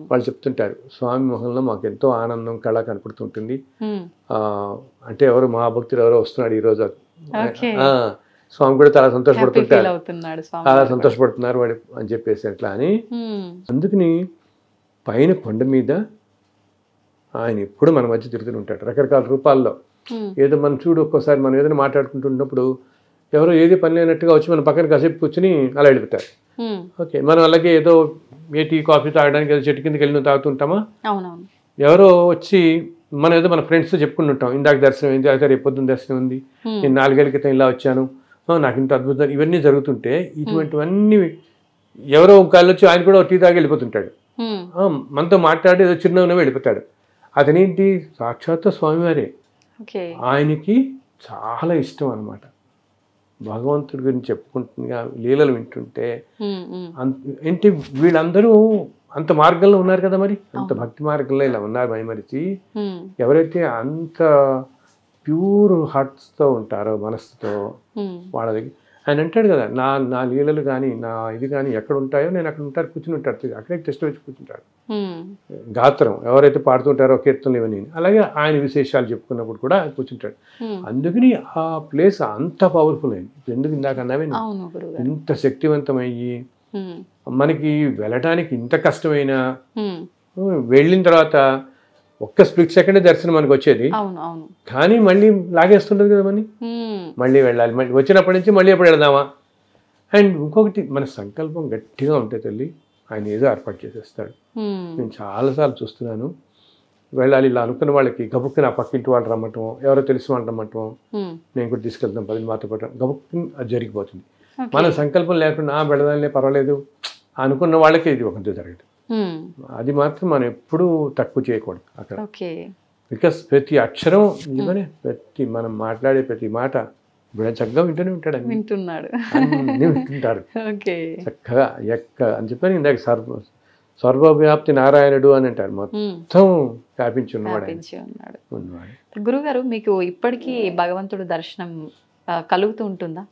వాళ్ళు చెప్తుంటారు స్వామి మొహంలో మాకు ఎంతో ఆనందం కళ కనపడుతుంటుంది. అంటే ఎవరు మహాభక్తులు ఎవరో వస్తున్నాడు ఈరోజు, స్వామి కూడా చాలా సంతోషపడుతుంటారు, చాలా సంతోషపడుతున్నారు వాడు అని చెప్పేసి అట్లా అని. అందుకని పైన కొండ మీద ఆయన ఎప్పుడు మన మధ్య తిరుగుతూ ఉంటాడు రకరకాల రూపాల్లో. ఏదో మనం చూడు, ఒక్కోసారి మనం ఏదైనా మాట్లాడుకుంటున్నప్పుడు ఎవరో ఏది పని లేనట్టుగా వచ్చి మన పక్కన కాసేపు కూర్చొని అలా వెళ్ళిపోతారు. ఓకే, మనం అలాగే ఏదో ఏ టీ కాఫీ తాగడానికి ఏదో చెట్టు కిందకి వెళ్ళి తాగుతుంటామా, ఎవరో వచ్చి మనం ఏదో మన ఫ్రెండ్స్తో చెప్పుకుంటుంటాం, ఇందాక దర్శనం అయింది, అయితే రేపు పొద్దున్న దర్శనం ఉంది, నేను 4 ఏళ్ల క్రితం ఇలా వచ్చాను, నాకు ఇంత అద్భుతం, ఇవన్నీ జరుగుతుంటే ఇటువంటివన్నీ ఎవరో ఒకళ్ళు వచ్చి ఆయన కూడా టీ తాగి వెళ్ళిపోతుంటాడు, మనతో మాట్లాడి ఏదో చిరునవ్వునే వెళ్ళిపోతాడు. అతనేంటి సాక్షాత్ స్వామివారే. ఆయనకి చాలా ఇష్టం అనమాట భగవంతుడి గురించి చెప్పుకుంటున్నా లీలలు వింటుంటే. ఏంటి వీళ్ళందరూ అంత మార్గంలో ఉన్నారు కదా, మరి అంత భక్తి మార్గంలో ఇలా ఉన్నారు మైమరిచి. ఎవరైతే అంత ప్యూర్ హార్ట్స్తో ఉంటారో, మనస్సుతో, వాళ్ళ దగ్గర ఆయన అంటాడు కదా, నా లీలలు కానీ నా ఇది కానీ ఎక్కడ ఉంటాయో నేను అక్కడ ఉంటారు, కూర్చుని ఉంటారు, అక్కడే టెస్ట్ వచ్చి కూర్చుంటాడు. గాత్రం ఎవరైతే పాడుతుంటారో కీర్తనలు ఇవన్నీ, అలాగే ఆయన విశేషాలు చెప్పుకున్నప్పుడు కూడా కూర్చుంటాడు. అందుకని ఆ ప్లేస్ అంత పవర్ఫుల్ అయింది. ఎందుకు ఇందాక అన్నావే, ఇంత శక్తివంతమయ్యి మనకి వెళ్ళటానికి ఇంత కష్టమైనా వెళ్ళిన తర్వాత ఒక్క స్ప్లిట్ సెకండ్ దర్శనం మనకు వచ్చేది, కానీ మళ్ళీ లాగేస్తుంటది కదా, మళ్ళీ వెళ్ళాలి, మళ్ళీ వచ్చినప్పటి నుంచి మళ్ళీ ఎప్పుడు వెళదామా. అండ్ ఇంకొకటి, మన సంకల్పం గట్టిగా ఉంటే తల్లి ఆయన ఏదో ఏర్పాటు చేసేస్తాడు. నేను చాలాసార్లు చూస్తున్నాను, వెళ్ళాలి ఇలా అనుకున్న వాళ్ళకి గబుక్కుని ఆ పక్కింటి వాళ్ళు రమ్మటం, ఎవరో తెలిసిన వాళ్ళు రమ్మటం, నేను కూడా తీసుకెళ్తాం 10 మాతో పాటు, గబుక్కుని అది జరిగిపోతుంది. మన సంకల్పం లేకుండా వెళదాలే పర్వాలేదు అనుకున్న వాళ్ళకి ఇది ఒకటి జరగదు. అది మాత్రం మనం ఎప్పుడూ తక్కువ చేయకూడదు అక్కడ. బికాస్ ప్రతి అక్షరం నిజమనే, ప్రతి మనం మాట్లాడే ప్రతి మాట చక్కగా వింటూనే వింటున్నాడు, అన్నీ వింటుంటారు చక్కగా అని చెప్పని. ఇందాక సర్వవ్యాప్తి నారాయణుడు అని అంటారు, మొత్తం వ్యాపించి ఉన్నవాడు. గురుగారు, మీకు ఇప్పటికీ భగవంతుడు దర్శనం కలుగుతూ ఉంటుందా?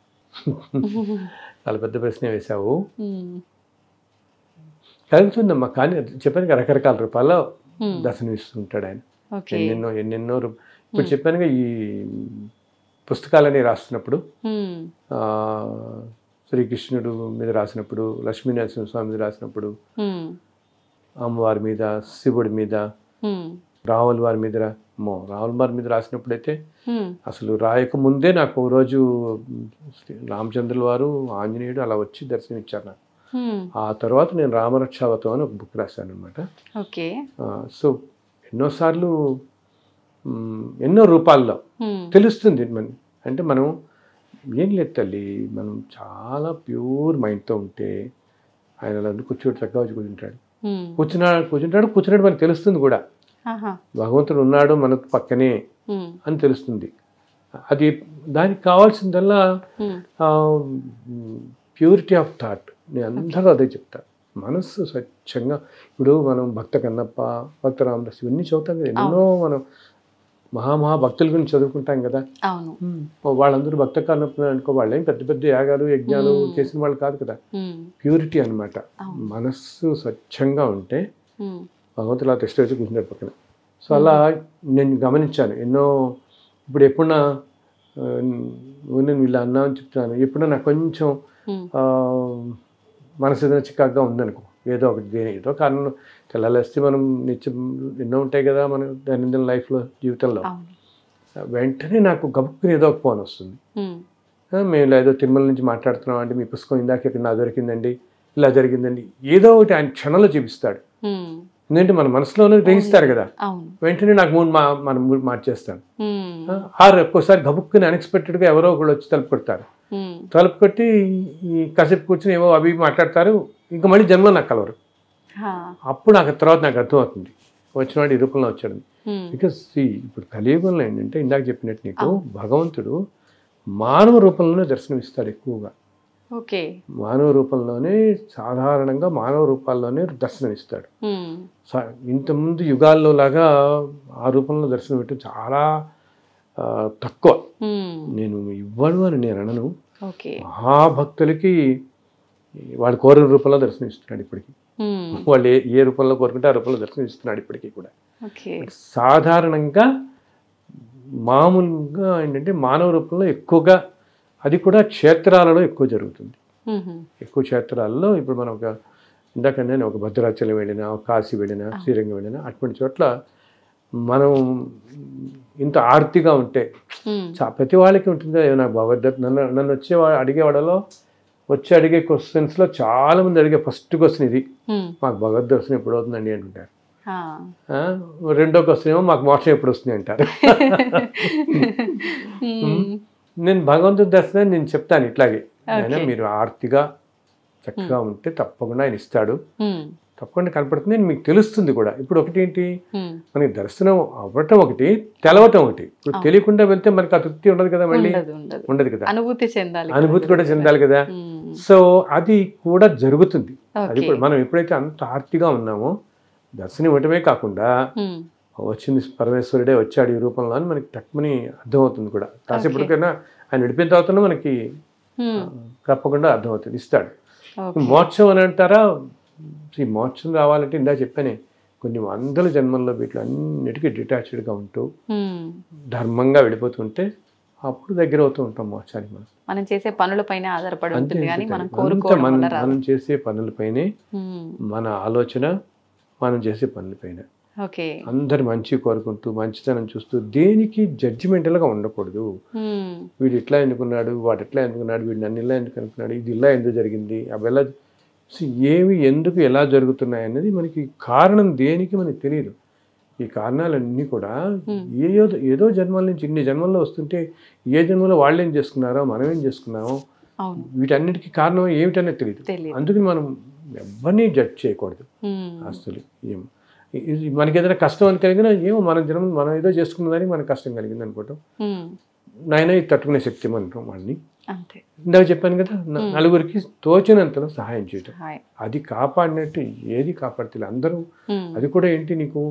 చాలా పెద్ద ప్రశ్న వేశావు. కలుగుతుందమ్మా, కానీ చెప్పాను రకరకాల రూపాల్లో దర్శనం ఇస్తుంటాడు ఆయన. ఎన్నెన్నో ఇప్పుడు చెప్పానుగా, ఈ పుస్తకాలని రాస్తున్నప్పుడు శ్రీకృష్ణుడు మీద రాసినప్పుడు, లక్ష్మీనరసింహ స్వామి మీద రాసినప్పుడు, అమ్మవారి మీద, శివుడి మీద, రాముల వారి మీద, రాముల వారి మీద రాసినప్పుడైతే అసలు రాయక ముందే నాకు రోజు రామచంద్రుల వారు, ఆంజనేయుడు అలా వచ్చి దర్శనం ఇచ్చారు నాకు. ఆ తర్వాత నేను రామరక్షావతం అని ఒక బుక్ రాశాను అనమాట. సో ఎన్నోసార్లు ఎన్నో రూపాల్లో తెలుస్తుంది. అంటే మనం ఏం లేదు తల్లి, మనం చాలా ప్యూర్ మైండ్తో ఉంటే ఆయన అలా కూర్చోడు, చక్కగా వచ్చి కూర్చున్నాడు మనకు తెలుస్తుంది కూడా, భగవంతుడు ఉన్నాడు మన పక్కనే అని తెలుస్తుంది. అది దానికి కావాల్సిందల్లా ప్యూరిటీ ఆఫ్ థాట్. నేను అందరూ అదే చెప్తాను, మనస్సు స్వచ్ఛంగా. ఇప్పుడు మనం భక్త కన్నప్ప, భక్త రామదాస్ ఇవన్నీ చదువుతాం కదా, ఎన్నో మనం మహాభక్తుల గురించి చదువుకుంటాం కదా. వాళ్ళందరూ భక్త కన్నప్ప అనుకో, వాళ్ళేం పెద్ద పెద్ద యాగాలు యజ్ఞాలు చేసిన వాళ్ళు కాదు కదా. ప్యూరిటీ అనమాట, మనస్సు స్వచ్ఛంగా ఉంటే భగవంతుడు అలా టెస్ట్ వచ్చి కూర్చున్నాడు పక్కన. సో అలా నేను గమనించాను ఎన్నో. ఇప్పుడు ఎప్పుడన్నా నేను ఇలా అన్నా అని చెప్తున్నాను, ఎప్పుడన్నా నాకు కొంచెం మనసు ఏదైనా చికాగ్గా ఉందనుకో, ఏదో ఒకటి ఏదో కారణం తెల్లాలేస్తే మనం నిత్యం ఎన్నో ఉంటాయి కదా మన దైనందిన లైఫ్లో, జీవితంలో. వెంటనే నాకు గబుక్కుని ఏదో ఒక ఫోన్ వస్తుంది, మేము ఏదో తిరుమల నుంచి మాట్లాడుతున్నాం అండి, మీ పుస్తకం ఇందాక ఇక్కడ నా దొరికిందండి, ఇలా జరిగిందండి, ఏదో ఒకటి ఆయన క్షణంలో చూపిస్తాడు. ఎందుకంటే మన మనసులోనే గ్రహిస్తారు కదా, వెంటనే నాకు మన మూడు మార్చేస్తాను. ఒక్కోసారి గబుక్కుని అన్ఎక్స్పెక్టెడ్గా ఎవరో ఒకళ్ళు వచ్చి తలుపు కొడతారు, తలుపు కొట్టి కాసేపు కూర్చొని ఏవో అవి మాట్లాడతారు, ఇంకా మళ్ళీ జన్మలో నాకు కలవరు. అప్పుడు నాకు తర్వాత నాకు అర్థమవుతుంది వచ్చినవాడు ఈ రూపంలో వచ్చాడు. బికాస్ ఇప్పుడు కలియుగంలో ఏంటంటే ఇందాక చెప్పినట్టు నీకు భగవంతుడు మానవ రూపంలోనే దర్శనమిస్తాడు ఎక్కువగా. ఓకే. మానవ రూపంలోనే, సాధారణంగా మానవ రూపాల్లోనే దర్శనమిస్తాడు. ఇంతకుముందు యుగాల్లో లాగా ఆ రూపంలో దర్శనం పెట్టడం చాలా తక్కువ. నేను ఇవ్వను అని నేను అనను. మహాభక్తులకి వాడు కోరిన రూపంలో దర్శనమిస్తున్నాడు ఇప్పటికీ. వాళ్ళు ఏ రూపంలో కోరుకుంటే ఆ రూపంలో దర్శనమిస్తున్నాడు ఇప్పటికీ కూడా. సాధారణంగా మామూలుగా ఏంటంటే మానవ రూపంలో ఎక్కువగా, అది కూడా క్షేత్రాలలో ఎక్కువ జరుగుతుంది. ఎక్కువ క్షేత్రాల్లో ఇప్పుడు మనం ఇందాక నేను ఒక భద్రాచలం వెళ్ళినా, ఒక కాశీ వెళ్ళినా, శ్రీరంగం వెళ్ళినా, అటువంటి చోట్ల మనం ఇంత ఆర్తిగా ఉంటే ప్రతి వాళ్ళకి ఉంటుందో నాకు భగవద్గీత. నన్ను అడిగేవాడలో వచ్చి అడిగే క్వశ్చన్స్లో చాలా మంది అడిగే ఫస్ట్ క్వశ్చన్ ఇది, మాకు భగవద్ దర్శనం ఎప్పుడు అవుతుందండి అంటుంటారు. రెండో క్వశ్చన్ ఏమో మాకు మోక్షం ఎప్పుడు వస్తుంది అంటారు. నేను భగవంతుడి దర్శనం నేను చెప్తాను ఇట్లాగే, అయినా మీరు ఆర్తిగా చక్కగా ఉంటే తప్పకుండా ఆయన ఇస్తాడు, తప్పకుండా కనపడుతుంది అని మీకు తెలుస్తుంది కూడా. ఇప్పుడు ఒకటి ఏంటి, మనకి దర్శనం అవ్వటం ఒకటి, తెలవటం ఒకటి. ఇప్పుడు తెలియకుండా వెళ్తే మనకి ఆ తృప్తి ఉండదు కదా, మళ్ళీ ఉండదు కదా, అనుభూతి కూడా చెందాలి కదా. సో అది కూడా జరుగుతుంది. అది కూడా మనం ఎప్పుడైతే అంత ఆర్తిగా ఉన్నామో దర్శనం ఇవ్వటమే కాకుండా వచ్చింది పరమేశ్వరుడే వచ్చాడు ఈ రూపంలో అని మనకి తక్కువని అర్థమవుతుంది కూడా. కాసేపటికైనా ఆయన విడిపోయిన తర్వాత మనకి తప్పకుండా అర్థమవుతుంది, ఇస్తాడు. మోక్షం అని అంటారా, ఈ మోక్షం రావాలంటే ఇందా చెప్పానే కొన్ని వందల జన్మల్లో వీటిలో అన్నిటికీ డిటాచ్డ్గా ఉంటూ ధర్మంగా వెళ్ళిపోతుంటే అప్పుడు దగ్గర అవుతూ ఉంటాం మోక్షానికి. మనం చేసే పనులపైన ఆధారపడి ఉంటుంది, కానీ మనం చేసే పనులపైనే, మన ఆలోచన మనం చేసే పనులపైన. అందరి మంచి కోరుకుంటూ మంచితనం చూస్తూ దేనికి జడ్జిమెంటల్గా ఉండకూడదు. వీడు ఇట్లా ఎందుకున్నాడు, వాడు ఎట్లా ఎందుకున్నాడు, వీడు నన్ను ఇలా ఎందుకు అనుకున్నాడు, ఇది ఇలా ఎందుకు జరిగింది, అవి ఎలా ఏమి ఎందుకు ఎలా జరుగుతున్నాయి అనేది మనకి కారణం దేనికి మనకి తెలియదు. ఈ కారణాలన్నీ కూడా ఏదో జన్మల నుంచి ఇన్ని జన్మల్లో వస్తుంటే ఏ జన్మలో వాళ్ళు ఏం చేసుకున్నారో మనం ఏం చేసుకున్నామో వీటన్నిటికీ కారణం ఏమిటనేది తెలియదు. అందుకని మనం ఎవరిని జడ్జ్ చేయకూడదు. అసలు ఏం మనకి ఏదైనా కష్టం అని కలిగినా ఏమో మన జన్మ మనం ఏదో చేసుకున్నదని మనకు కష్టం కలిగింది అనుకోవటం, నాయన ఇది తట్టుకునే శక్తి అంటాం వాడిని. ఇందాక చెప్పాను కదా, నలుగురికి తోచినంతలో సహాయం చేయటం, అది కాపాడినట్టు ఏది కాపాడుతుంది అందరూ. అది కూడా ఏంటి, నీకు